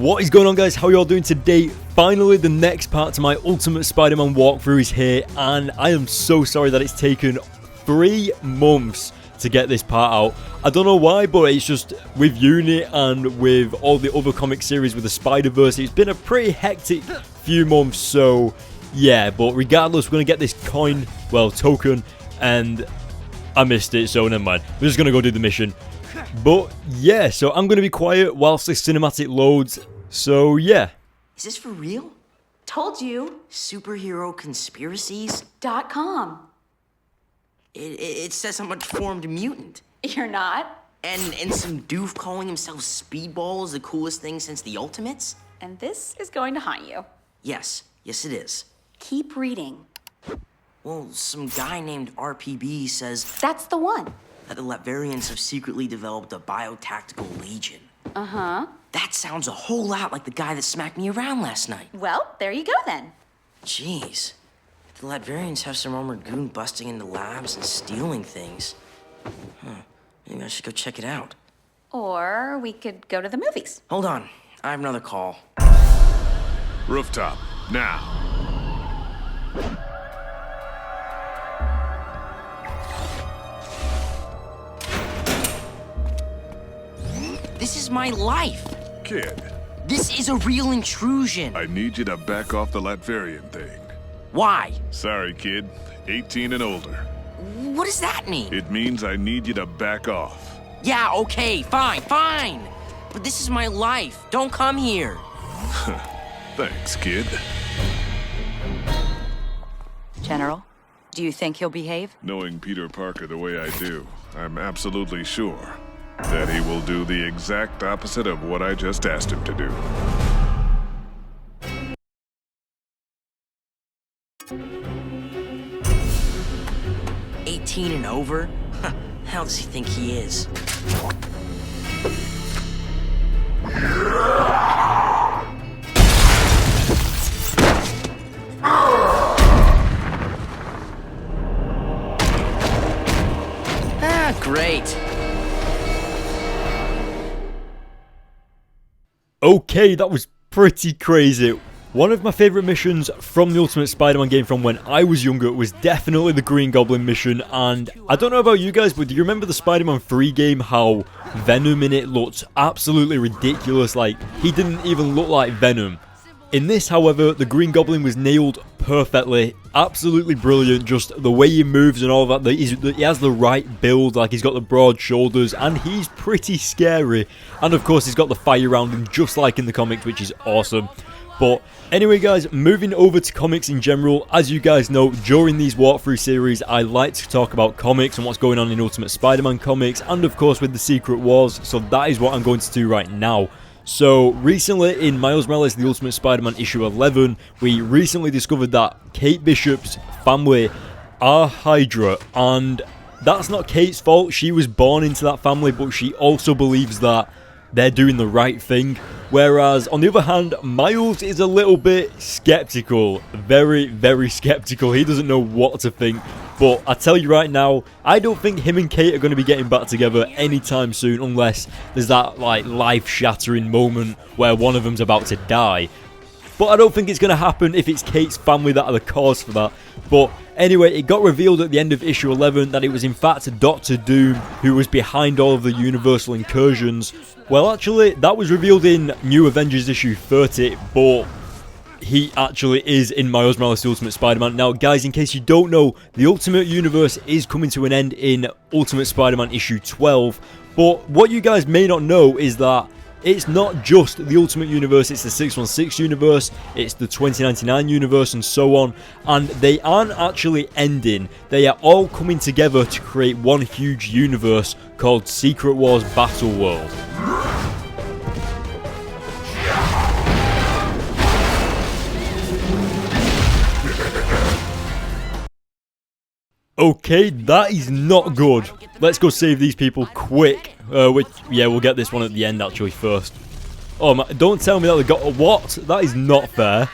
What is going on, guys? How are y'all doing today? Finally, the next part to my Ultimate Spider-Man walkthrough is here, and I am so sorry that it's taken 3 months to get this part out. I don't know why, but it's just with Unit and with all the other comic series with the Spider-Verse, it's been a pretty hectic few months, so yeah. But regardless, we're going to get this coin, well, token, and I missed it, so never mind. We're just going to go do the mission. But yeah, so I'm going to be quiet whilst this cinematic loads, so yeah. Is this for real? Told you. Superhero conspiracies? .com. It says I'm a deformed mutant. You're not. And some doof calling himself Speedball is the coolest thing since the Ultimates? And this is going to haunt you. Yes it is. Keep reading. Well, some guy named RPB says That's the one. that the Latverians have secretly developed a biotactical legion. Uh-huh. That sounds a whole lot like the guy that smacked me around last night. Well, there you go then. Jeez. The Latverians have some armored goon busting into labs and stealing things. Maybe I should go check it out. Or we could go to the movies. Hold on. I have another call. Rooftop, now. This is my life. Kid, This is a real intrusion. I need you to back off the Latverian thing. Why? Sorry, kid. 18 and older. What does that mean? It means I need you to back off. Yeah, okay, fine. But this is my life. Don't come here. Thanks, kid. General, do you think he'll behave? Knowing Peter Parker the way I do, I'm absolutely sure that he will do the exact opposite of what I just asked him to do. "18 and over? How does he think he is? Great. Okay, that was pretty crazy. One of my favourite missions from the Ultimate Spider-Man game from when I was younger was definitely the Green Goblin mission, and I don't know about you guys, but do you remember the Spider-Man 3 game, how Venom in it looked absolutely ridiculous? Like, he didn't even look like Venom. In this, however, the Green Goblin was nailed perfectly, absolutely brilliant, just the way he moves and all that. He has the right build, like he's got the broad shoulders, and he's pretty scary. And of course, he's got the fire around him, just like in the comics, which is awesome. But anyway, guys, moving over to comics in general, as you guys know, during these walkthrough series, I like to talk about comics and what's going on in Ultimate Spider-Man comics, and of course with the Secret Wars, so that is what I'm going to do right now. So, recently in Miles Morales The Ultimate Spider-Man issue 11, we recently discovered that Kate Bishop's family are Hydra, and that's not Kate's fault. She was born into that family, but she also believes that they're doing the right thing. Whereas, on the other hand, Miles is a little bit skeptical. Very, very skeptical. He doesn't know what to think. But I tell you right now, I don't think him and Kate are going to be getting back together anytime soon, unless there's that like life-shattering moment where one of them's about to die. But I don't think it's going to happen if it's Kate's family that are the cause for that. But anyway, it got revealed at the end of issue 11 that it was in fact Dr. Doom who was behind all of the Universal incursions. Well, actually, that was revealed in New Avengers issue 30, but he actually is in Miles Morales The Ultimate Spider-Man. Now, guys, in case you don't know, the Ultimate Universe is coming to an end in Ultimate Spider-Man issue 12. But what you guys may not know is that it's not just the Ultimate Universe, it's the 616 universe, it's the 2099 universe, and so on. And they aren't actually ending. They are all coming together to create one huge universe called Secret Wars Battle World. Okay, that is not good. Let's go save these people quick. Yeah, we'll get this one at the end actually first. Oh my, don't tell me that they got a what? That is not fair.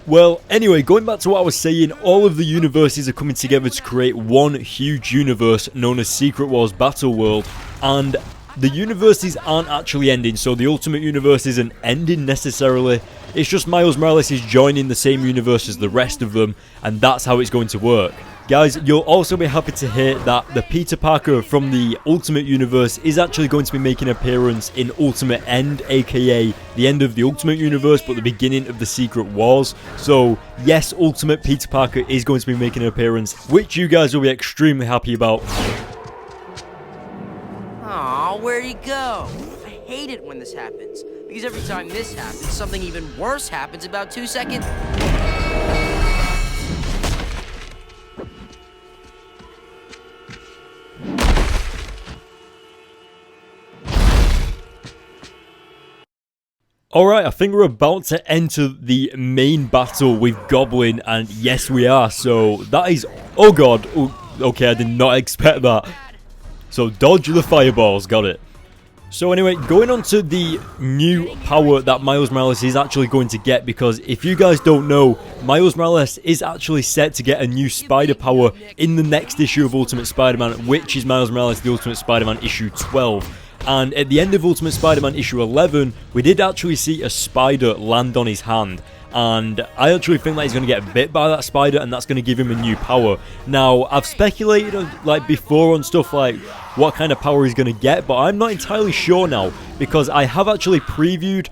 Well, anyway, going back to what I was saying, all of the universes are coming together to create one huge universe known as Secret Wars Battle World. And the universes aren't actually ending, so the Ultimate Universe isn't ending necessarily. It's just Miles Morales is joining the same universe as the rest of them, and that's how it's going to work. Guys, you'll also be happy to hear that the Peter Parker from the Ultimate Universe is actually going to be making an appearance in Ultimate End, aka the end of the Ultimate Universe, but the beginning of the Secret Wars. So, yes, Ultimate Peter Parker is going to be making an appearance, which you guys will be extremely happy about. Aw, where'd he go? I hate it when this happens, because every time this happens, something even worse happens about 2 seconds. Alright, I think we're about to enter the main battle with Goblin, and yes we are, so that is... Oh god, okay, I did not expect that. So dodge the fireballs, got it. So anyway, going on to the new power that Miles Morales is actually going to get, because if you guys don't know, Miles Morales is actually set to get a new spider power in the next issue of Ultimate Spider-Man, which is Miles Morales The Ultimate Spider-Man issue 12. And at the end of Ultimate Spider-Man issue 11, we did actually see a spider land on his hand. And I actually think that he's going to get bit by that spider, and that's going to give him a new power. Now, I've speculated like before on stuff like what kind of power he's going to get, but I'm not entirely sure now, because I have actually previewed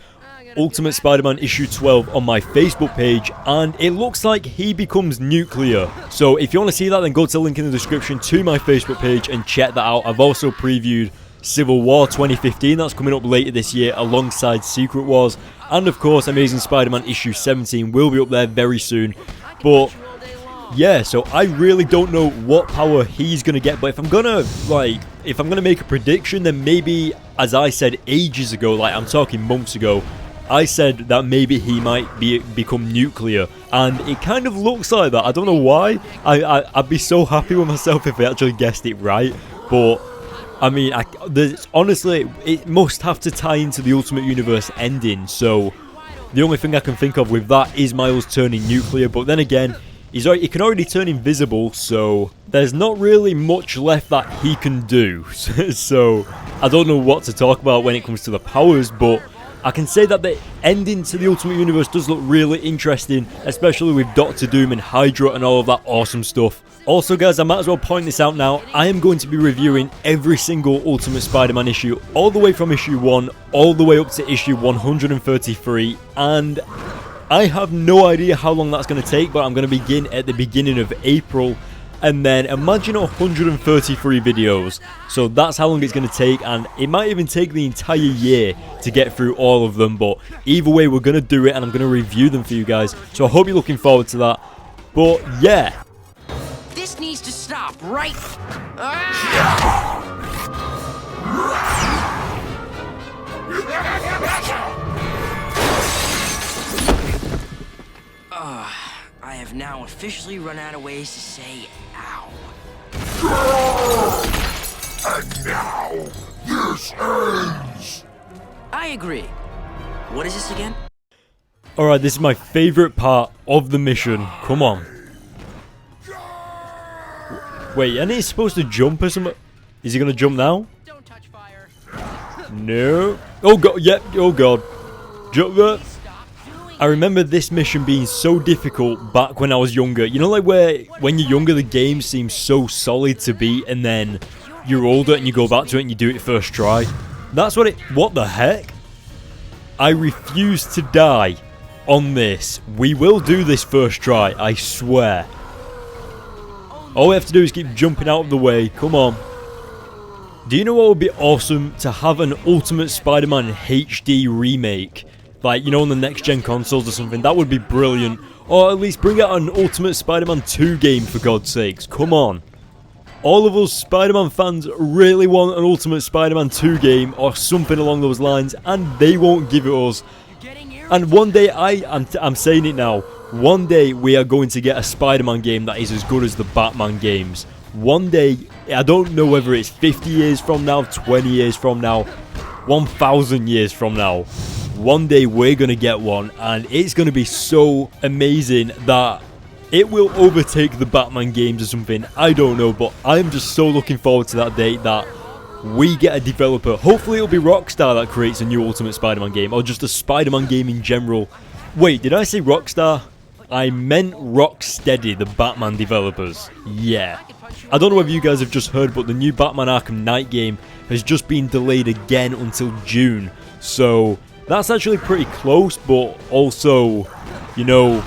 Ultimate Spider-Man issue 12 on my Facebook page, and it looks like he becomes nuclear. So if you want to see that, then go to the link in the description to my Facebook page and check that out. I've also previewed Civil War 2015, that's coming up later this year alongside Secret Wars, and of course Amazing Spider-Man issue 17 will be up there very soon. But yeah, so I really don't know what power he's gonna get, but if I'm gonna make a prediction, then maybe, as I said ages ago, like I'm talking months ago, I said that maybe he might become nuclear, and it kind of looks like that. I don't know why. I'd be so happy with myself if I actually guessed it right, but I mean, honestly, it must have to tie into the Ultimate Universe ending, so the only thing I can think of with that is Miles turning nuclear, but then again, he can already turn invisible, so there's not really much left that he can do. So I don't know what to talk about when it comes to the powers, but I can say that the ending to the Ultimate Universe does look really interesting, especially with Doctor Doom and Hydra and all of that awesome stuff. Also guys, I might as well point this out now, I am going to be reviewing every single Ultimate Spider-Man issue, all the way from issue 1, all the way up to issue 133, and I have no idea how long that's going to take, but I'm going to begin at the beginning of April, and then imagine 133 videos, so that's how long it's going to take, and it might even take the entire year to get through all of them, but either way we're going to do it, and I'm going to review them for you guys, so I hope you're looking forward to that. But yeah, This needs to stop, right? I have now officially run out of ways to say ow. And now, this ends! I agree. What is this again? alright, this is my favourite part of the mission, come on. Wait, and he's supposed to jump or something? Is he gonna jump now? Don't touch fire. No. Oh god, yep, oh god. Jump there. I remember this mission being so difficult back when I was younger. You know, like where when you're younger the game seems so solid to beat, and then you're older and you go back to it and you do it first try. That's what the heck? I refuse to die on this. We will do this first try, I swear. All we have to do is keep jumping out of the way. Come on. Do you know what would be awesome? To have an Ultimate Spider-Man HD remake. Like, you know, on the next-gen consoles or something. That would be brilliant. Or at least bring out an Ultimate Spider-Man 2 game, for God's sakes. Come on. All of us Spider-Man fans really want an Ultimate Spider-Man 2 game or something along those lines, and they won't give it us. And one day, I'm saying it now, one day we are going to get a Spider-Man game that is as good as the Batman games. One day, I don't know whether it's 50 years from now, 20 years from now, 1,000 years from now. One day we're going to get one, and it's going to be so amazing that it will overtake the Batman games or something. I don't know, but I'm just so looking forward to that date that we get a developer. Hopefully it'll be Rockstar that creates a new Ultimate Spider-Man game, or just a Spider-Man game in general. Wait, did I say Rockstar? I meant Rocksteady, the Batman developers. Yeah. I don't know if you guys have just heard, but the new Batman Arkham Knight game has just been delayed again until June. So, that's actually pretty close, but also, you know,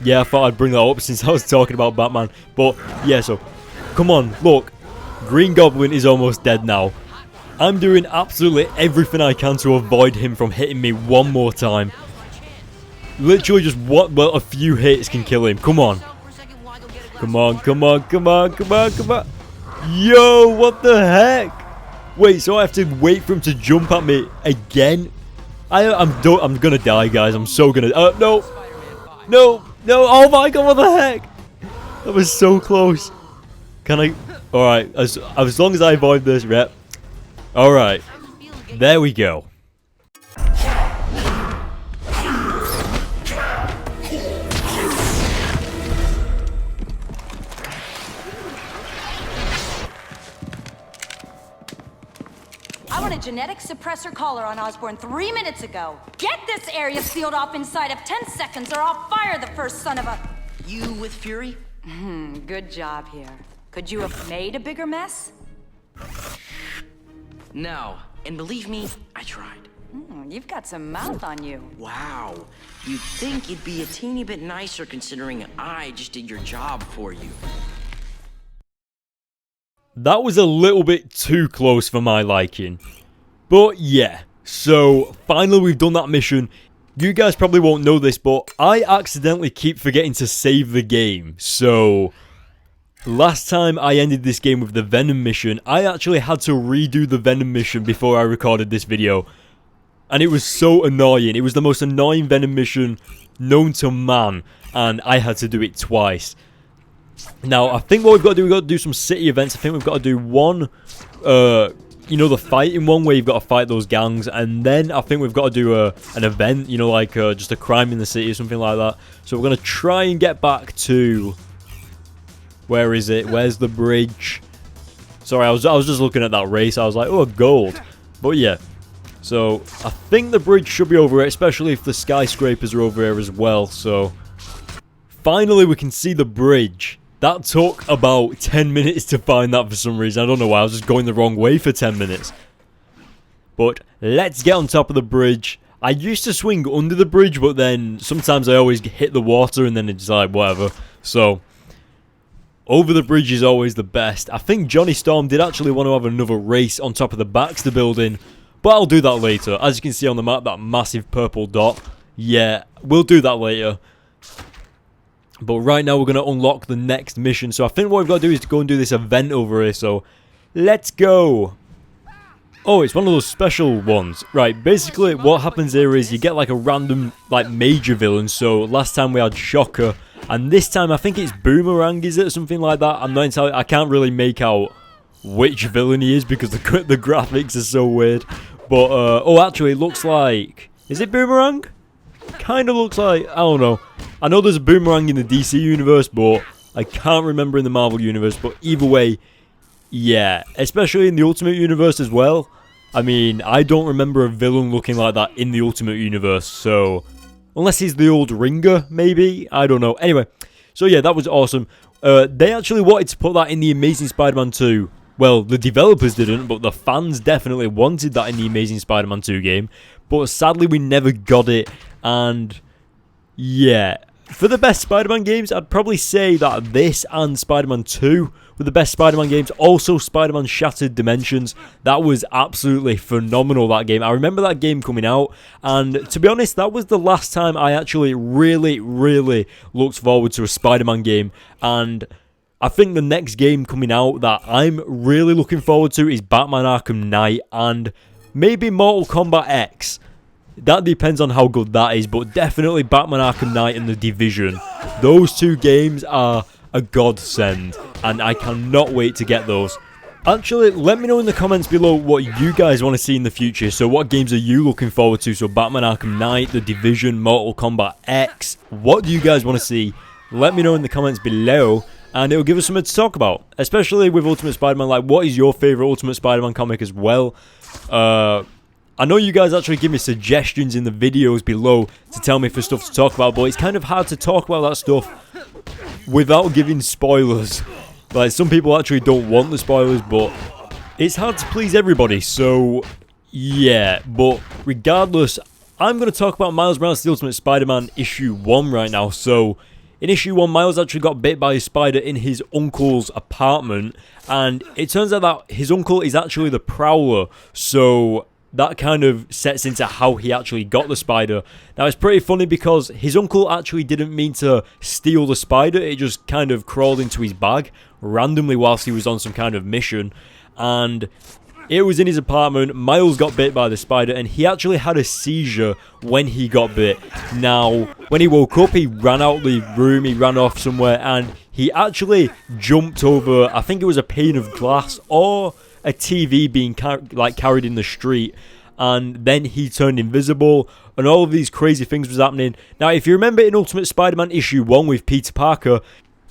yeah, I thought I'd bring that up since I was talking about Batman. But, yeah, so, come on, look. Green Goblin is almost dead now. I'm doing absolutely everything I can to avoid him from hitting me one more time. Literally just well, a few hits can kill him. Come on. Come on, come on, come on, come on, come on. Yo, what the heck? Wait, so I have to wait for him to jump at me again? I'm gonna die, guys. I'm so gonna... no. No, no. Oh my god, what the heck? That was so close. Can I... Alright, as long as I avoid this, rep. Alright. There we go. I want a genetic suppressor collar on Osborn 3 minutes ago. Get this area sealed off inside of 10 seconds or I'll fire the first son of a... You with Fury? Good job here. Could you have made a bigger mess? No. And believe me, I tried. You've got some mouth on you. Wow. You'd think you'd be a teeny bit nicer considering I just did your job for you. That was a little bit too close for my liking. But yeah, so finally we've done that mission. You guys probably won't know this, but I accidentally keep forgetting to save the game. So, last time I ended this game with the Venom mission, I actually had to redo the Venom mission before I recorded this video. And it was so annoying. It was the most annoying Venom mission known to man. And I had to do it twice. Now, I think what we've got to do, we've got to do some city events. I think we've got to do one, you know, the fighting one where you've got to fight those gangs. And then I think we've got to do an event, you know, like just a crime in the city or something like that. So we're going to try and get back to... Where is it? Where's the bridge? Sorry, I was just looking at that race. I was like, oh, gold. But yeah. So, I think the bridge should be over here, especially if the skyscrapers are over here as well. So, finally we can see the bridge. That took about 10 minutes to find that for some reason. I don't know why. I was just going the wrong way for 10 minutes. But let's get on top of the bridge. I used to swing under the bridge, but then sometimes I always hit the water and then it's like, whatever. So, over the bridge is always the best. I think Johnny Storm did actually want to have another race on top of the Baxter building. But I'll do that later. As you can see on the map, that massive purple dot. Yeah, we'll do that later. But right now we're going to unlock the next mission. So I think what we've got to do is to go and do this event over here. So let's go. Oh, it's one of those special ones. Right, basically what happens here is you get like a random like major villain. So last time we had Shocker. And this time I think it's Boomerang, is it? Something like that. I'm not entirely... I can't really make out which villain he is because the graphics are so weird. But, oh, actually, it looks like... Is it Boomerang? Kind of looks like... I don't know. I know there's a Boomerang in the DC universe, but I can't remember in the Marvel universe. But either way, yeah. Especially in the Ultimate Universe as well. I mean, I don't remember a villain looking like that in the Ultimate Universe, so... Unless he's the old Ringer, maybe? I don't know. Anyway, so yeah, that was awesome. They actually wanted to put that in the Amazing Spider-Man 2. Well, the developers didn't, but the fans definitely wanted that in the Amazing Spider-Man 2 game. But sadly, we never got it. And yeah, for the best Spider-Man games, I'd probably say that this and Spider-Man 2 were the best Spider-Man games. Also, Spider-Man Shattered Dimensions. That was absolutely phenomenal, that game. I remember that game coming out. And to be honest, that was the last time I actually really looked forward to a Spider-Man game. And I think the next game coming out that I'm really looking forward to is Batman Arkham Knight and maybe Mortal Kombat X. That depends on how good that is, but definitely Batman Arkham Knight and The Division. Those two games are a godsend, and I cannot wait to get those. Actually, let me know in the comments below what you guys want to see in the future. So what games are you looking forward to? So Batman Arkham Knight, The Division, Mortal Kombat X. What do you guys want to see? Let me know in the comments below. and it'll give us something to talk about, especially with Ultimate Spider-Man. Like, what is your favorite Ultimate Spider-Man comic as well? I know you guys actually give me suggestions in the videos below to tell me for stuff to talk about, but it's kind of hard to talk about that stuff without giving spoilers. Like, some people actually don't want the spoilers, but it's hard to please everybody, so yeah. But regardless, I'm going to talk about Miles Morales The Ultimate Spider-Man issue 1 right now. So in issue 1, Miles actually got bit by a spider in his uncle's apartment, and it turns out that his uncle is actually the Prowler, so that kind of sets into how he actually got the spider. Now, it's pretty funny because his uncle actually didn't mean to steal the spider. It just kind of crawled into his bag randomly whilst he was on some kind of mission, and it was in his apartment. Miles got bit by the spider, and he actually had a seizure when he got bit. Now, when he woke up, he ran out the room, he ran off somewhere, and he actually jumped over, I think it was a pane of glass or a TV being carried in the street, and then he turned invisible, and all of these crazy things was happening. Now, if you remember in Ultimate Spider-Man issue 1 with Peter Parker,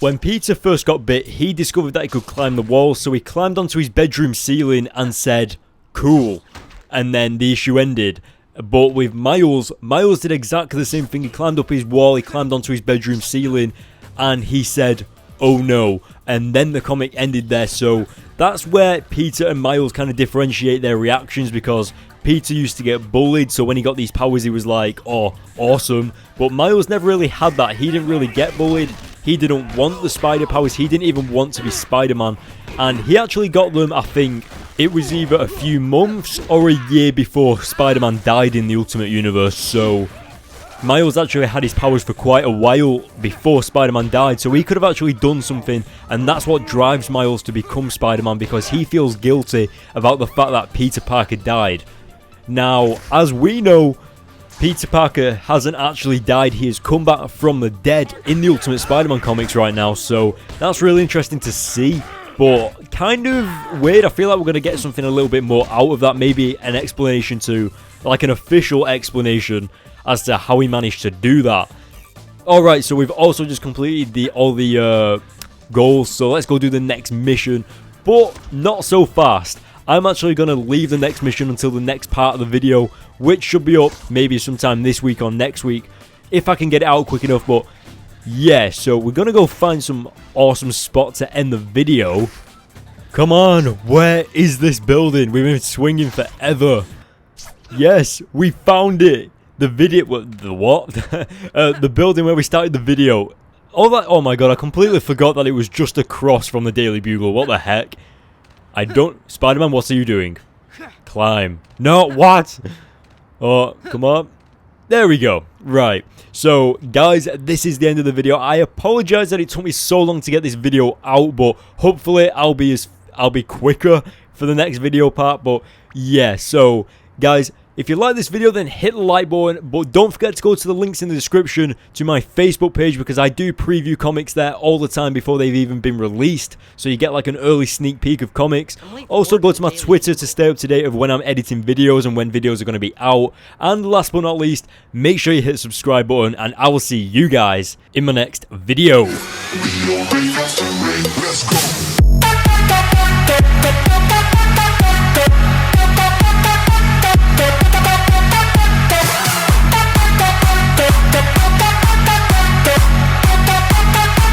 when Peter first got bit, he discovered that he could climb the walls, so he climbed onto his bedroom ceiling and said, "Cool," and then the issue ended. But with Miles did exactly the same thing. He climbed up his wall, he climbed onto his bedroom ceiling, and he said, "Oh no," and then the comic ended there. So that's where Peter and Miles kind of differentiate their reactions, because Peter used to get bullied, so when he got these powers he was like, "Oh, awesome," but Miles never really had that. He didn't really get bullied. He didn't want the spider powers. He didn't even want to be Spider-Man, and he actually got them, I think it was either a few months or a year before Spider-Man died in the Ultimate Universe. So Miles actually had his powers for quite a while before Spider-Man died, so he could have actually done something, and that's what drives Miles to become Spider-Man, because he feels guilty about the fact that Peter Parker died. Now, as we know, Peter Parker hasn't actually died. He has come back from the dead in the Ultimate Spider-Man comics right now, so that's really interesting to see, but kind of weird. I feel like we're going to get something a little bit more out of that, maybe an explanation to, like an official explanation as to how he managed to do that. Alright, so we've also just completed all the goals, so let's go do the next mission, but not so fast. I'm actually going to leave the next mission until the next part of the video, which should be up maybe sometime this week or next week, if I can get it out quick enough. But yeah, so we're going to go find some awesome spot to end the video. Come on, where is this building? We've been swinging forever. Yes, we found it. The video, the what? The building where we started the video. All that, oh my god, I completely forgot that it was just across from the Daily Bugle. What the heck? Spider-Man, what are you doing? Climb. No, what? Oh, come on. There we go. Right. So, guys, this is the end of the video. I apologize that it took me so long to get this video out, but hopefully I'll be quicker for the next video part. But yeah, so guys, if you like this video, then hit the like button, but don't forget to go to the links in the description to my Facebook page, because I do preview comics there all the time before they've even been released, so you get like an early sneak peek of comics. Also, go to my Twitter to stay up to date of when I'm editing videos and when videos are going to be out. And last but not least, make sure you hit the subscribe button, and I will see you guys in my next video.